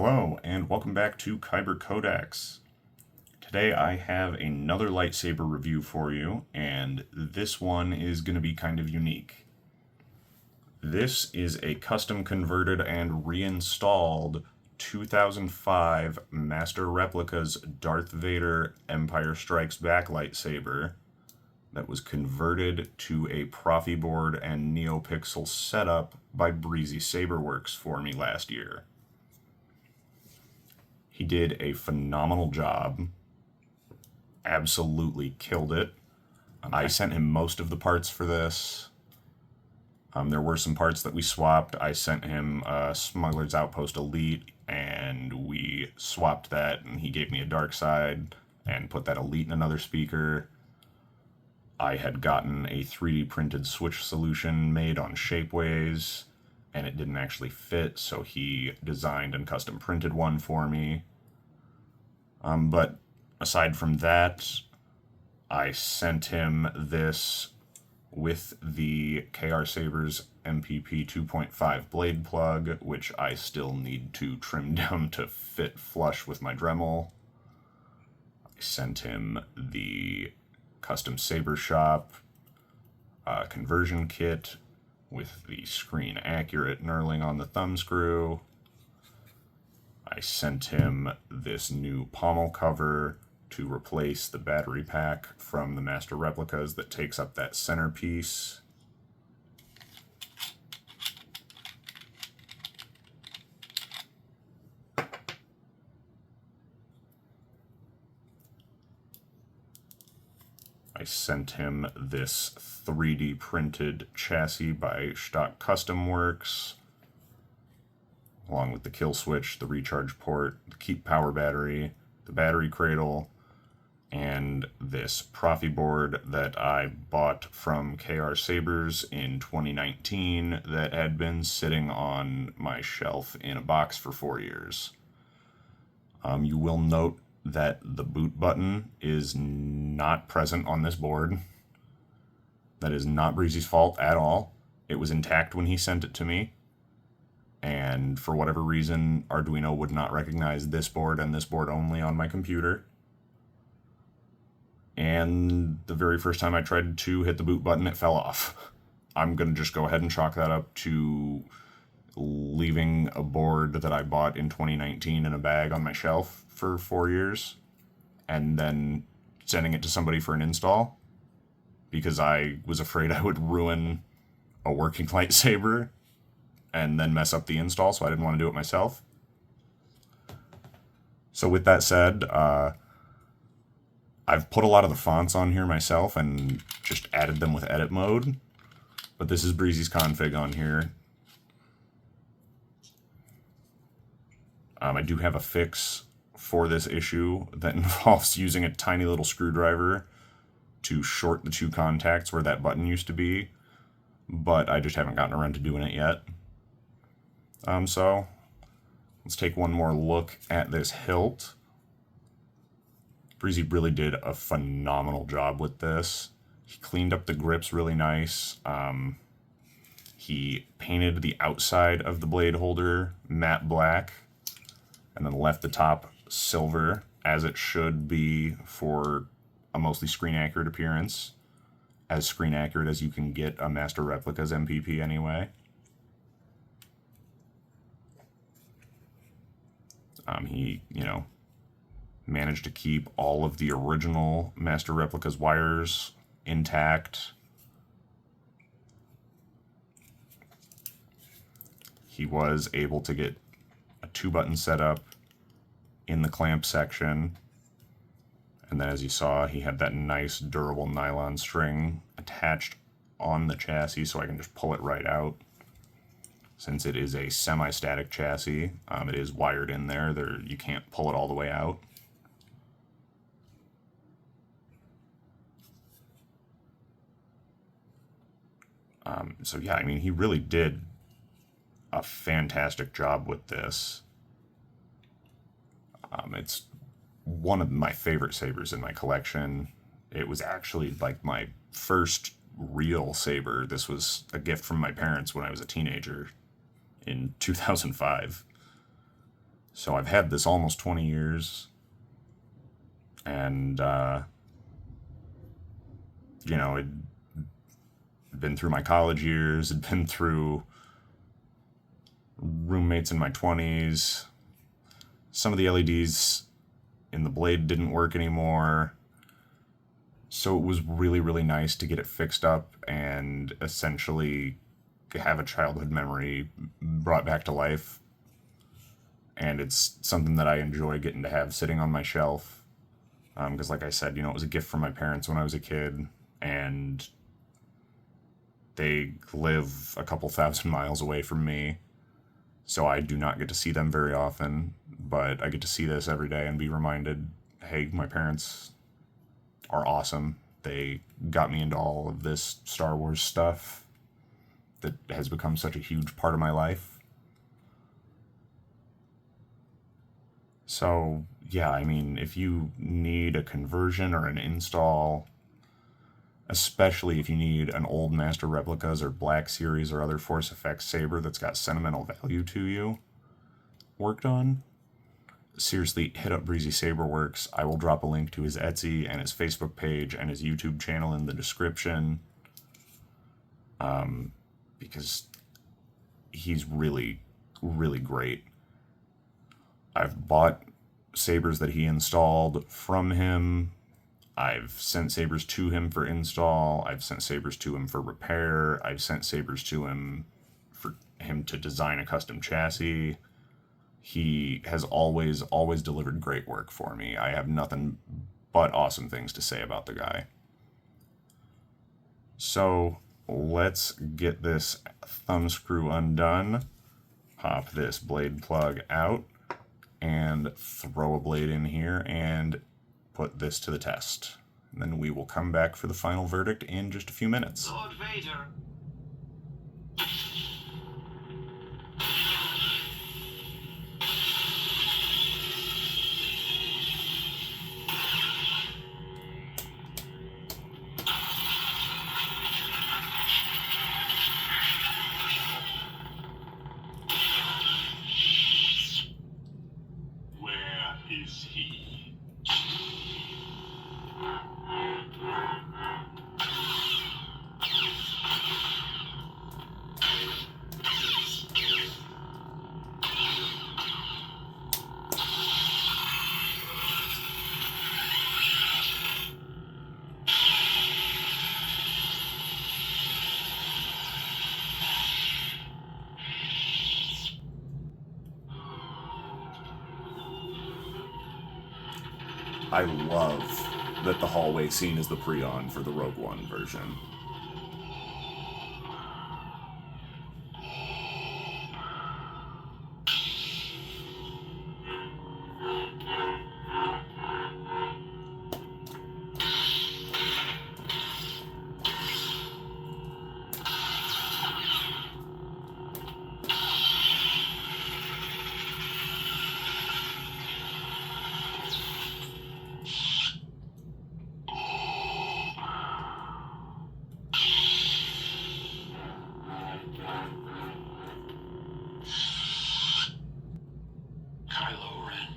Hello, and welcome back to Kyber Codex. Today I have another lightsaber review for you, and this one is going to be kind of unique. This is a custom converted and reinstalled 2005 Master Replicas Darth Vader Empire Strikes Back lightsaber that was converted to a Proffieboard and NeoPixel setup by BreezySaberWorks for me last year. He did a phenomenal job. Absolutely killed it. I sent him most of the parts for this. There were some parts that we swapped. I sent him Smuggler's Outpost Elite, and we swapped that, and he gave me a dark side and put that Elite in another speaker. I had gotten a 3D printed switch solution made on Shapeways, and it didn't actually fit, so he designed and custom printed one for me. But aside from that, I sent him this with the KR Sabers MPP 2.5 blade plug, which I still need to trim down to fit flush with my Dremel. I sent him the custom saber shop conversion kit with the screen accurate knurling on the thumb screw. I sent him this new pommel cover to replace the battery pack from the Master Replicas that takes up that centerpiece. I sent him this 3D printed chassis by ShtokCustomWorx, along with the kill switch, the recharge port, the keep power battery, the battery cradle, and this Proffieboard that I bought from KR Sabers in 2019 that had been sitting on my shelf in a box for 4 years. You will note that the boot button is not present on this board. That is not Breezy's fault at all. It was intact when he sent it to me, and for whatever reason, Arduino would not recognize this board and this board only on my computer. And the very first time I tried to hit the boot button, it fell off. I'm going to just go ahead and chalk that up to leaving a board that I bought in 2019 in a bag on my shelf for 4 years, and then sending it to somebody for an install, because I was afraid I would ruin a working lightsaber and then mess up the install, so I didn't want to do it myself. So with that said, I've put a lot of the fonts on here myself and just added them with edit mode, but this is Breezy's config on here. I do have a fix for this issue that involves using a tiny little screwdriver to short the two contacts where that button used to be, but I just haven't gotten around to doing it yet. So let's take one more look at this hilt. Breezy really did a phenomenal job with this. He cleaned up the grips really nice. He painted the outside of the blade holder matte black, and then left the top silver, as it should be for a mostly screen accurate appearance. As screen accurate as you can get a Master Replicas MPP anyway. He, managed to keep all of the original Master Replicas wires intact. He was able to get a 2-button setup in the clamp section, and then as you saw, he had that nice durable nylon string attached on the chassis, so I can just pull it right out. Since it is a semi-static chassis, it is wired in there. You can't pull it all the way out. So yeah, I mean, he really did a fantastic job with this. It's one of my favorite sabers in my collection. It was actually like my first real saber. This was a gift from my parents when I was a teenager in 2005. So I've had this almost 20 years, and, you know, it'd been through my college years, it'd been through roommates in my 20s. Some of the LEDs in the blade didn't work anymore. So it was really, really nice to get it fixed up and essentially have a childhood memory brought back to life. And it's something that I enjoy getting to have sitting on my shelf. Because like I said, you know, it was a gift from my parents when I was a kid. And they live a couple thousand miles away from me. So I do not get to see them very often. But I get to see this every day and be reminded, hey, my parents are awesome. They got me into all of this Star Wars stuff that has become such a huge part of my life. So, yeah, I mean, if you need a conversion or an install, especially if you need an old Master Replicas or Black Series or other Force Effects saber that's got sentimental value to you worked on, seriously, hit up BreezySaberWorks. I will drop a link to his Etsy and his Facebook page and his YouTube channel in the description. Because he's really, really great. I've bought sabers that he installed from him. I've sent sabers to him for install. I've sent sabers to him for repair. I've sent sabers to him for him to design a custom chassis. He has always delivered great work for me. I have nothing but awesome things to say about the guy. So let's get this thumb screw undone, pop this blade plug out, and throw a blade in here and put this to the test. And then we will come back for the final verdict in just a few minutes. Lord Vader. Is he? I love that the hallway scene is the pre-on for the Rogue One version. Kylo Ren.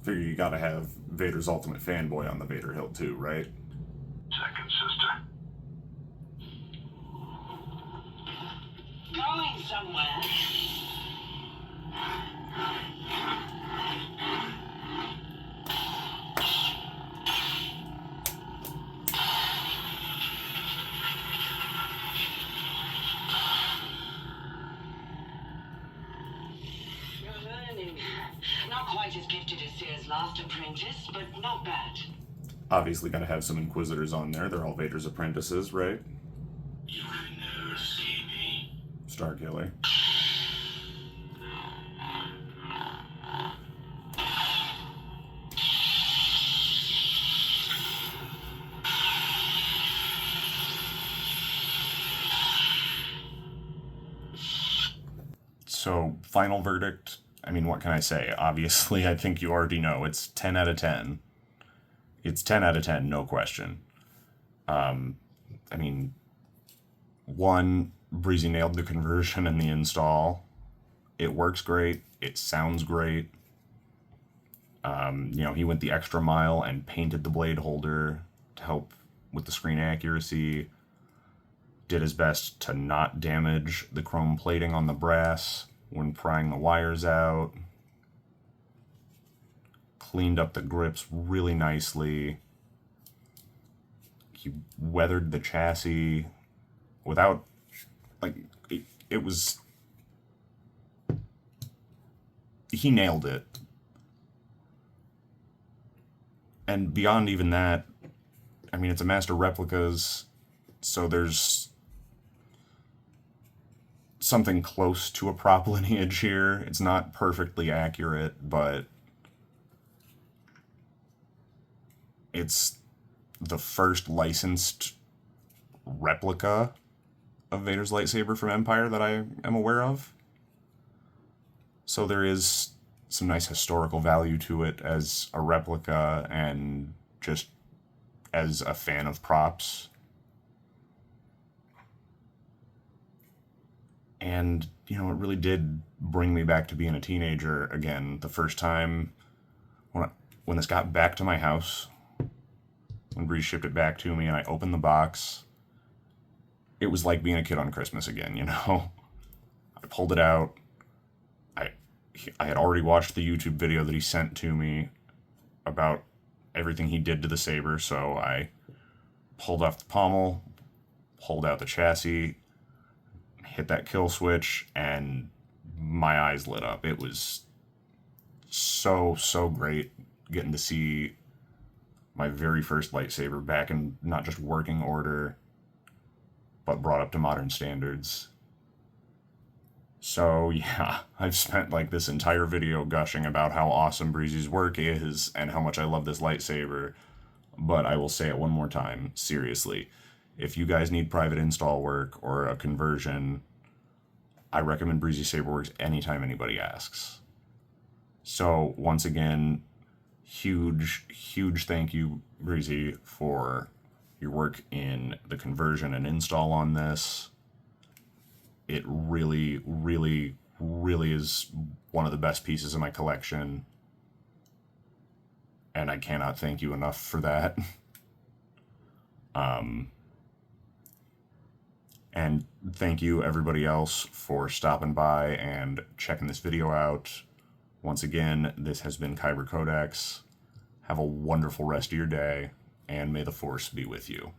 Figure you gotta have Vader's ultimate fanboy on the Vader Hill too, right? Second sister. Going somewhere. You're learning. Not quite as gifted as Seer's last apprentice, but not bad. Obviously gotta have some Inquisitors on there. They're all Vader's apprentices, right? You can never see me. Starkiller. So, final verdict, I mean, what can I say? Obviously, I think you already know. It's 10 out of 10. It's 10 out of 10, no question. I mean, one, Breezy nailed the conversion and the install. It works great. It sounds great. He went the extra mile and painted the blade holder to help with the screen accuracy. Did his best to not damage the chrome plating on the brass when prying the wires out. Cleaned up the grips really nicely. He weathered the chassis without, it was, he nailed it. And beyond even that, I mean, it's a Master Replicas, so there's something close to a prop lineage here. It's not perfectly accurate, but it's the first licensed replica of Vader's lightsaber from Empire that I am aware of. So there is some nice historical value to it as a replica and just as a fan of props. And, it really did bring me back to being a teenager again. The first time when this got back to my house, when Bree shipped it back to me and I opened the box, it was like being a kid on Christmas again, I pulled it out. I had already watched the YouTube video that he sent to me about everything he did to the saber, so I pulled off the pommel, pulled out the chassis, hit that kill switch, and my eyes lit up. It was so great getting to see my very first lightsaber back in not just working order, but brought up to modern standards. So yeah, I've spent this entire video gushing about how awesome Breezy's work is and how much I love this lightsaber, but I will say it one more time, seriously. If you guys need private install work or a conversion, I recommend BreezySaberWorks anytime anybody asks. So once again, huge thank you, Breezy, for your work in the conversion and install on this. It really is one of the best pieces of my collection, and I cannot thank you enough for that. And thank you everybody else for stopping by and checking this video out. Once again, this has been Kyber Codex. Have a wonderful rest of your day, and may the Force be with you.